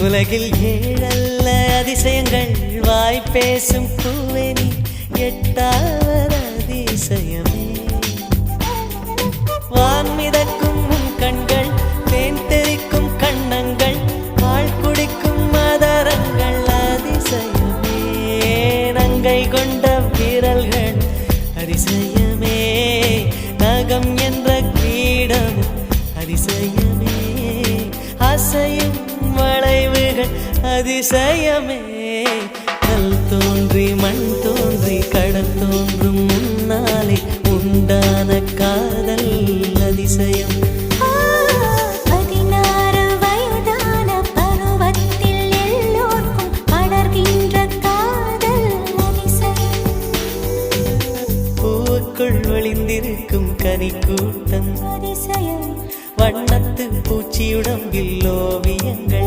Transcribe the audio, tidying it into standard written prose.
உலகில் ஏழல்ல அதிசயங்கள் வாய் பேசும் பூவெனி எட்டாவது அதிசயமே. வான் மிதக்கும் உன் கண்கள், தேன் தெறிக்கும் கண்ணங்கள், பால் குடிக்கும் மதரங்கள் அதிசயமே. நங்கை கொண்ட விரல்கள் அதிசயமே. நகம் என்ற கிரீடம் அதிசயமே. அசையும் வளைவுகள் அதிசயமே. கல் தோன்றி மண் தோன்றி கடல் தோன்றும் முன்னாலே உண்டான காதல் அதிசயம். 16 வயதான பருவத்தில் எல்லோருக்கும் படர்கின்ற காதல் அதிசயம். பூவுக்குள் ஒளிந்திருக்கும் கனிக்கூட்டம் அதிசயம். வண்ணத்து பூச்சியுடம்பில் ஓவியங்கள்